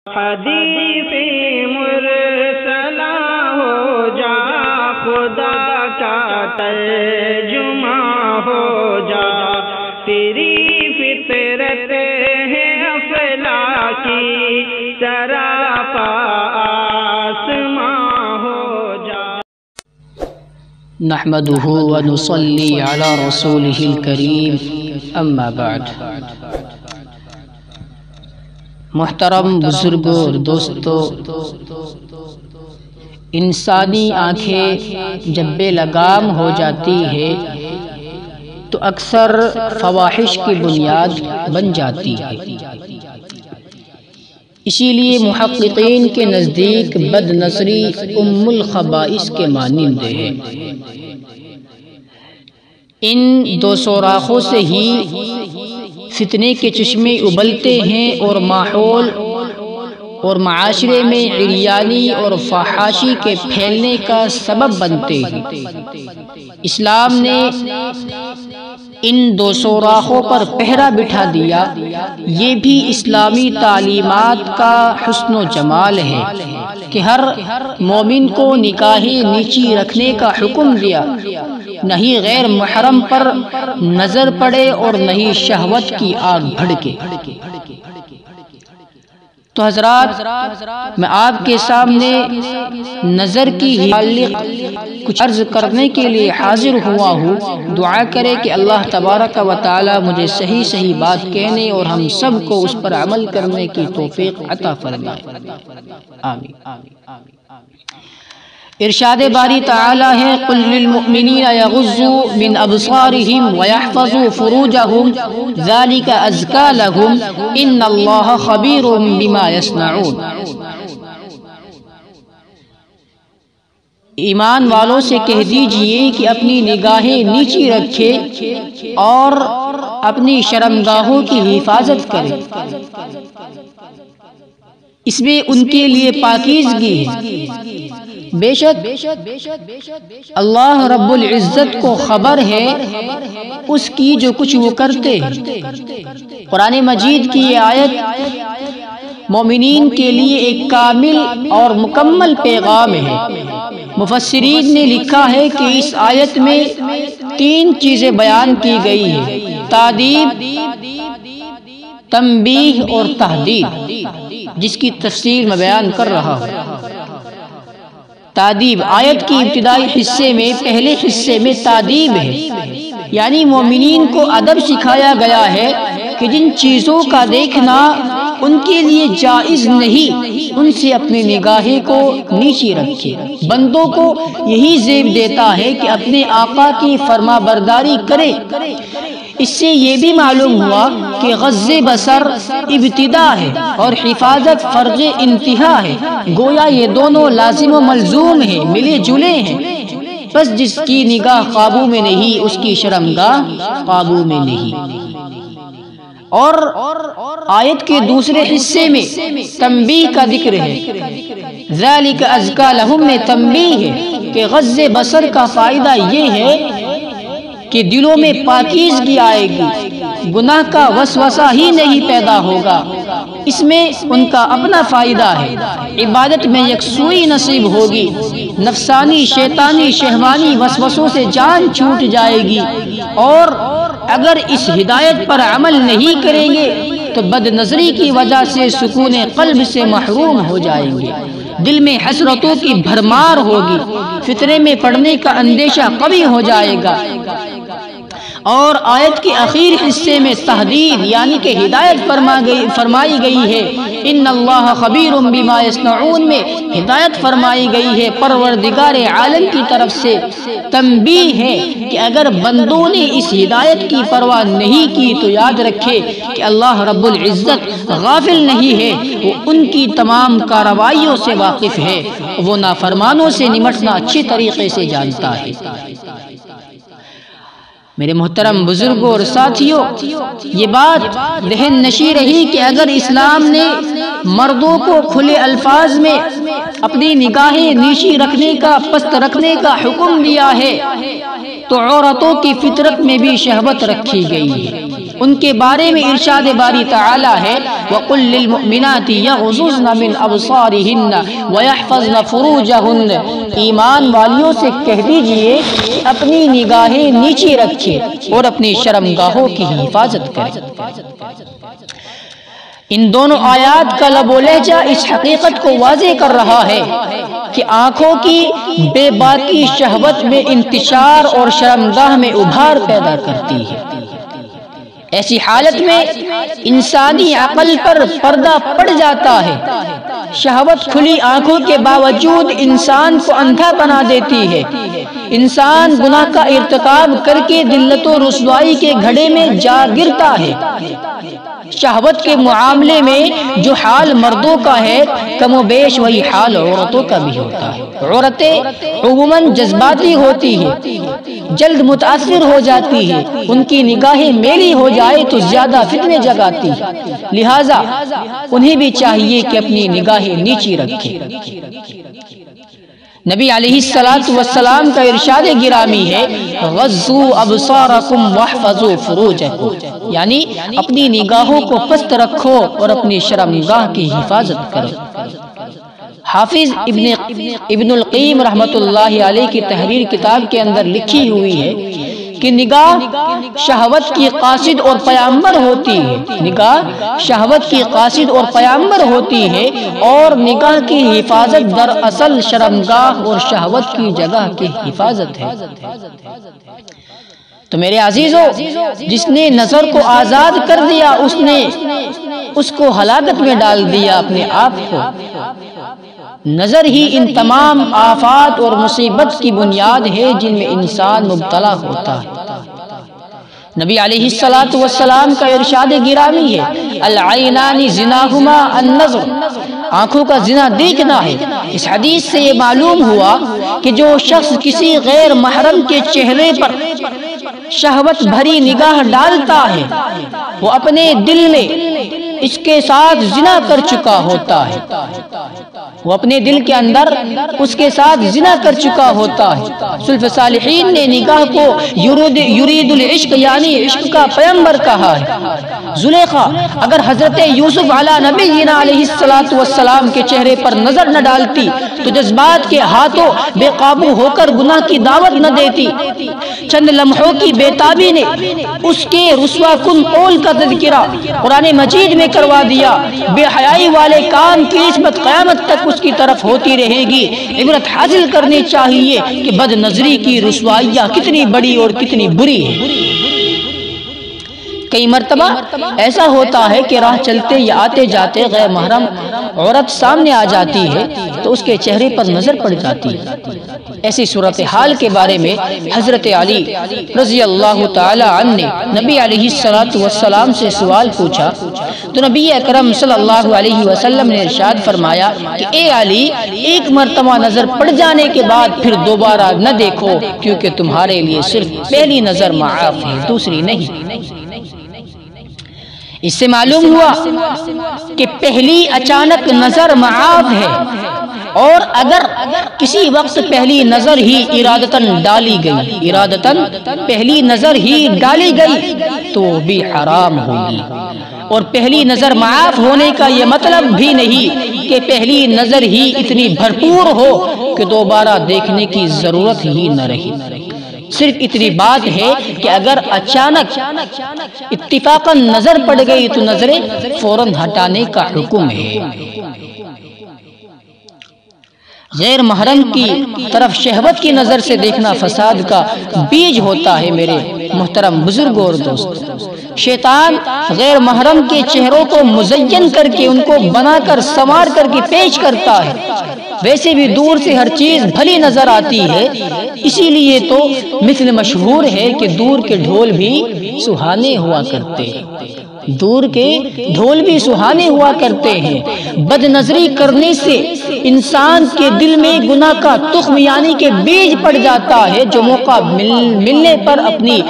حدیث مرسلہ ہو جا، خدا کا ترجمہ ہو جا، تیری فطرت ہے افلاکی سراپا آسماں ہو جا۔ نحمدہ ونصلی علی رسولہ الکریم، اما بعد۔ محترم بزرگوں اور دوستو، انسانی آنکھیں جب بے لگام ہو جاتی ہے تو اکثر فواحش کی بنیاد بن جاتی ہے۔ اسی لیے محققین کے نزدیک بد نظری ام الخبائث کے مانند ہے۔ ان دو سوراخوں سے ہی فتنے کے چشمے ابلتے ہیں اور ماحول اور معاشرے میں عریانی اور فحاشی کے پھیلنے کا سبب بنتے ہیں۔ اسلام نے ان دو سوراخوں پر پہرا بٹھا دیا۔ یہ بھی اسلامی تعلیمات کا حسن و جمال ہے کہ ہر مومن کو نگاہ نیچی رکھنے کا حکم دیا، نہ ہی غیر محرم پر نظر پڑے اور نہ ہی شہوت کی آگ بھڑکے۔ تو حضرات، میں آپ کے سامنے نظر کی متعلق کچھ عرض کرنے کے لیے حاضر ہوا ہوں۔ دعا کرے کہ اللہ تبارک و تعالی مجھے صحیح بات کہنے اور ہم سب کو اس پر عمل کرنے کی توفیق عطا فرمائے، آمین۔ ارشاد باری تعالی ہے، قل للمؤمنین یغضوا من ابصارهم ويحفظوا فروجهم ذلك ازکى لهم ان اللہ خبیر بما يصنعون۔ ایمان والوں سے کہہ دیجئے کہ اپنی نگاہیں نیچی رکھے اور اپنی شرمگاہوں کی حفاظت کرے، اس میں ان کے لیے پاکیزگی ہے۔ بے شک اللہ رب العزت کو خبر ہے اس کی جو کچھ وہ کرتے ہیں۔ قرآن مجید کی یہ آیت مومنین کے لیے ایک کامل اور مکمل پیغام ہے۔ مفسرین نے لکھا ہے کہ اس آیت میں تین چیزیں بیان کی گئی ہیں: تادیب، تنبیہ اور تحدید، جس کی تفصیل میں بیان کر رہا ہوں۔ تادیب آیت کی ابتدائی حصے میں، پہلے حصے میں تادیب ہے، یعنی مومنین کو ادب سکھایا گیا ہے کہ جن چیزوں کا دیکھنا ان کے لیے جائز نہیں، ان سے اپنی نگاہیں کو نیچی رکھے۔ بندوں کو یہی زیب دیتا ہے کہ اپنے آقا کی فرما برداری کرے۔ اس سے یہ بھی معلوم ہوا کہ غض بصر ابتدا ہے اور حفاظت فرض انتہا ہے، گویا یہ دونوں لازم و ملزوم ہیں، ملے جلے ہیں۔ بس جس کی نگاہ قابو میں نہیں، اس کی شرمگاہ قابو میں نہیں۔ اور آیت کے دوسرے حصے میں تنبیہ کا ذکر ہے۔ ذالک ازکیٰ لہم میں تنبیہ ہے کہ غض بصر کا فائدہ یہ ہے کہ دلوں میں پاکیزگی آئے گی، گناہ کا وسوسہ ہی نہیں پیدا ہوگا، اس میں ان کا اپنا فائدہ ہے۔ عبادت میں یکسوئی نصیب ہوگی، نفسانی شیطانی شہوانی وسوسوں سے جان چھوٹ جائے گی، اور اگر اس ہدایت پر عمل نہیں کریں گے تو بد نظری کی وجہ سے سکون قلب سے محروم ہو جائیں گے، دل میں حسرتوں کی بھرمار ہوگی، فتنے میں پڑنے کا اندیشہ قوی ہو جائے گا۔ اور آیت کے آخر حصے میں تحدید یعنی کہ ہدایت فرمائی گئی ہے۔ ان اللہ خبیر بما یصنعون میں ہدایت فرمائی گئی ہے، پروردگار عالم کی طرف سے تنبیہ ہے کہ اگر بندوں نے اس ہدایت کی پرواہ نہیں کی تو یاد رکھے کہ اللہ رب العزت غافل نہیں ہے، وہ ان کی تمام کارروائیوں سے واقف ہے، وہ نافرمانوں سے نمٹنا اچھے طریقے سے جانتا ہے۔ میرے محترم بزرگوں اور ساتھیوں، یہ بات ذہن نشیں رہی کہ اگر اسلام نے مردوں کو کھلے الفاظ میں اپنی نگاہیں نیچی رکھنے کا، پست رکھنے کا حکم دیا ہے تو عورتوں کی فطرت میں بھی شہوت رکھی گئی ہے۔ ان کے بارے میں ارشاد باری تعالی ہے وَقُلْ لِلْمُؤْمِنَاتِ يَغْضُضْنَ مِنْ أَبْصَارِهِنَّ وَيَحْفَظْنَ فُرُوجَهُنَّ، ایمان والیوں سے کہہ دیجئے اپنی نگاہیں نیچی رکھیں اور اپنی شرمگاہوں کی حفاظت کریں۔ ان دونوں آیات کا لب و لہجہ اس حقیقت کو واضح کر رہا ہے کہ آنکھوں کی بے باکی شہوت میں انتشار اور شرمگاہ میں ابھار پیدا کرتی ہے۔ ایسی حالت میں انسانی عقل پر پردہ پڑ جاتا ہے۔ شہوت کھلی آنکھوں کے باوجود انسان کو اندھا بنا دیتی ہے۔ انسان گناہ کا ارتکاب کر کے ذلت و رسوائی کے گھڑے میں جا گرتا ہے۔ شہوت کے معاملے میں جو حال مردوں کا ہے کم و بیش وہی حال عورتوں کا بھی ہوتا ہے۔ عورتیں عموماً جذباتی ہوتی ہیں، جلد متاثر ہو جاتی ہے، ان کی نگاہیں میلی ہو جائے تو زیادہ فتنے جگاتی ہے، لہٰذا انہیں بھی چاہیے کہ اپنی نگاہیں نیچی رکھیں۔ نبی علیہ السلام کا ارشاد گرامی ہے غضوا ابصارکم واحفظوا فروجکم، یعنی اپنی نگاہوں کو پست رکھو اور اپنی شرمگاہ کی حفاظت کرو۔ حافظ ابن القیم رحمۃ اللہ علیہ کی تحریر کتاب کے اندر لکھی ہوئی ہے کہ نگاہ شہوت کی قاصد اور پیامبر ہوتی ہے، نگاہ شہوت کی قاصد اور پیامبر ہوتی ہے، اور نگاہ کی حفاظت دراصل شرمگاہ اور شہوت کی جگہ کی حفاظت ہے۔ تو میرے عزیزو، جس نے نظر کو آزاد کر دیا اس کو ہلاکت میں ڈال دیا اپنے آپ کو۔ نظر ہی ان تمام آفات اور مصیبت کی بنیاد ہے جن میں انسان مبتلا ہوتا ہے۔ نبی علیہ السلام کا ارشاد گرامی ہے العینان زناہما النظر، آنکھوں کا زنا دیکھنا ہے۔ اس حدیث سے یہ معلوم ہوا کہ جو شخص کسی غیر محرم کے چہرے پر شہوت بھری نگاہ ڈالتا ہے وہ اپنے دل میں اس کے ساتھ زنا کر چکا ہوتا ہے، وہ اپنے دل کے اندر اس کے ساتھ زنا کر چکا ہوتا ہے۔ سلف صالحین نے نگاہ کو یرید العشق یعنی عشق کا پیمبر کہا ہے۔ زلیخا اگر حضرت یوسف علیہ نبینا علیہ السلام کے چہرے پر نظر نہ ڈالتی تو جذبات کے ہاتھوں بے قابو ہو کر گناہ کی دعوت نہ دیتی۔ چند لمحوں کی بے تابی نے اس کے رسوا کن قول کا تذکرہ قرآن مجید میں کروا دیا۔ بے حیائی والے کام کی نسبت قیامت تک اس کی طرف ہوتی رہے گی۔ عبرت حاصل کرنی چاہیے کہ بد نظری کی رسوائیاں کتنی بڑی اور کتنی بری ہیں۔ کئی مرتبہ ایسا ہوتا ہے کہ راہ چلتے یا آتے جاتے غیر محرم عورت سامنے آ جاتی ہے تو اس کے چہرے پر نظر پڑ جاتی ہے۔ ایسی صورتحال کے بارے میں حضرت علی رضی اللہ تعالی عنہ نے نبی علیہ السلام سے سوال پوچھا تو نبی اکرم صلی اللہ علیہ وسلم نے ارشاد فرمایا کہ اے علی، ایک مرتبہ نظر پڑ جانے کے بعد پھر دوبارہ نہ دیکھو، کیونکہ تمہارے لیے صرف پہلی نظر معاف ہے، دوسری نہیں۔ اس سے معلوم ہوا کہ پہلی اچانک نظر معاف ہے، اور اگر کسی وقت پہلی نظر ہی ارادتاً پہلی نظر ہی ڈالی گئی تو بھی حرام ہوگی۔ اور پہلی نظر معاف ہونے کا یہ مطلب بھی نہیں کہ پہلی نظر ہی اتنی بھرپور ہو کہ دوبارہ دیکھنے کی ضرورت ہی نہ رہی۔ صرف اتنی بات ہے کہ اگر اچانک اتفاقاً نظر پڑ گئی تو نظریں فوراً ہٹانے کا حکم ہے۔ غیر محرم کی طرف شہوت کی نظر سے دیکھنا فساد کا بیج ہوتا ہے۔ میرے محترم بزرگوں اور دوستوں، شیطان غیر محرم کے چہروں کو مزین کر کے ان کو بنا کر سنوار کر کے پیش کرتا ہے۔ ویسے بھی دور سے ہر چیز بھلی نظر آتی ہے، اسی لیے تو مثل مشہور ہے کہ دور کے ڈھول بھی سہانے ہوا کرتے ہیں، دور کے ڈھول بھی سہانے ہوا کرتے ہیں۔ بد نظری کرنے سے انسان کے دل میں گناہ کا تخم یعنی کہ بیج پڑ جاتا ہے جو موقع ملنے پر اپنی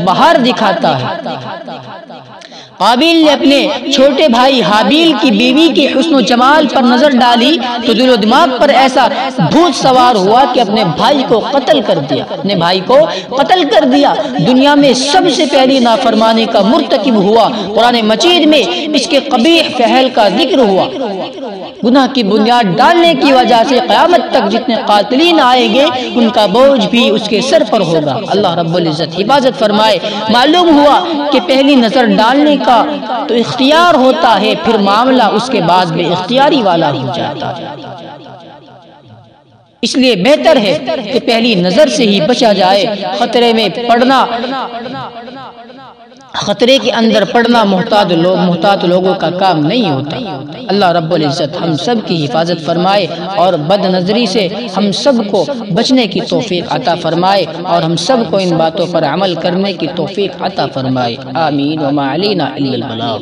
بہار دکھاتا ہے۔ قابیل نے اپنے چھوٹے بھائی حابیل کی بیوی کے حسن و جمال پر نظر ڈالی تو دل و دماغ پر ایسا بھوت سوار ہوا کہ اپنے بھائی کو قتل کر دیا، اپنے بھائی کو قتل کر دیا۔ دنیا میں سب سے پہلی نافرمانی کا مرتکب ہوا۔ قرآن مجید میں اس کے قبیح فعل کا ذکر ہوا۔ گناہ کی بنیاد ڈالنے کی وجہ سے قیامت تک جتنے قاتلین آئیں گے ان کا بوجھ بھی اس کے سر پر ہوگا۔ اللہ رب العزت حفاظت فرمائے۔ معلوم ہوا کہ پہلی نظر ڈالنے کا تو اختیار ہوتا ہے، پھر معاملہ اس کے بعد بے اختیاری والا ہو جاتا ہے۔ اس لیے بہتر ہے کہ پہلی نظر سے ہی بچا جائے۔ خطرے میں پڑنا، خطرے کے اندر پڑنا محتاط لوگوں کا کام نہیں ہوتا۔ اللہ رب العزت ہم سب کی حفاظت فرمائے اور بد نظری سے ہم سب کو بچنے کی توفیق عطا فرمائے اور ہم سب کو ان باتوں پر عمل کرنے کی توفیق عطا فرمائے۔ آمین۔ وما علینا الا البلاغ۔